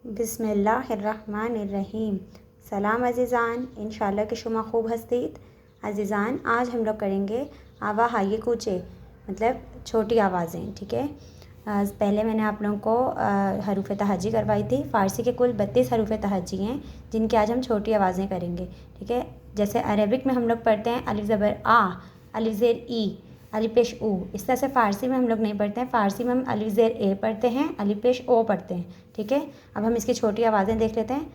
बिस्मिल्लाहिर्रहमानिर्रहीम। सलाम अज़ीज़ान, इंशाल्लाह कि शुमा खूब हस्तीत। अज़ीज़ान, आज हम लोग करेंगे आवा हाये कूचे, मतलब छोटी आवाज़ें। ठीक है, पहले मैंने आप लोगों को हरूफ तहज्जी करवाई थी। फ़ारसी के कुल 32 हरूफ तहज्जी हैं जिनकी आज हम छोटी आवाज़ें करेंगे। ठीक है, जैसे अरबिक में हम लोग पढ़ते हैं अलिफ ज़बर आ, अलिफ ज़ेर ई, अलिफ पेश ऊ। इस तरह से फ़ारसी में हम लोग नहीं पढ़ते हैं। फ़ारसी में हम अलिफ ज़ेर ए पढ़ते हैं, अलिफ पेश ओ पढ़ते हैं। ठीक है, अब हम इसकी छोटी आवाज़ें देख लेते हैं।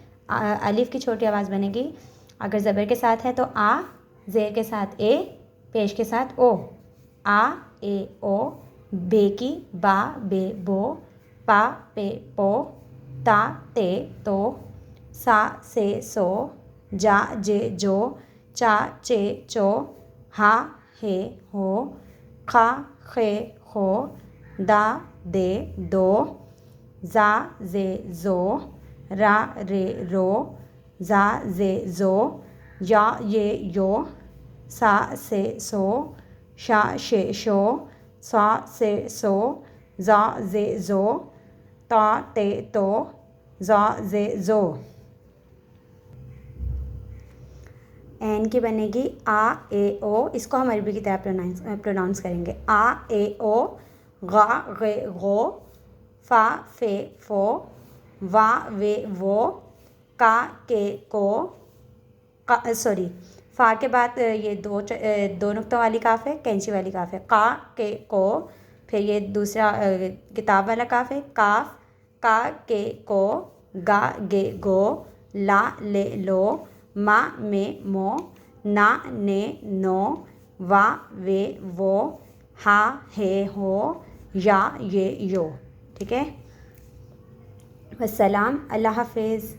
अलिफ की छोटी आवाज़ बनेगी, अगर ज़बर के साथ है तो आ, ज़ेर के साथ ए, पेश के साथ ओ। आ ए ओ, बे की बा बे बो, पा पे पो, ता ते तो, सा से सो, जा जे जो, चा चे चो, हा हे हो, खा खे खो, दा दे दो, जा जे जो, रा रे रो, जा जे जो, या ये यो, सा से सो, शा शे शो, सा से सो, जा जे जो, ता ते तो, जा जे जो। एन की बनेगी आ ए ओ, इसको हम अरबी की तरह प्रोनाउंस करेंगे। आ ए ओ, गा गे गो, फ़ा फे फ़ो, वा वे वो, का के को, सॉरी, फ़ा के बाद ये दो नुक्तों वाली काफ है, कैंची वाली काफ है। का के को, फिर ये दूसरा किताब वाला काफ है, काफ, का के को, गा गे गो, ला ले लो, मा में मो, ना ने नो, वा वे वो, हा हे हो, या ये यो। ठीक है, वस्सलाम, अल्लाह हाफिज़।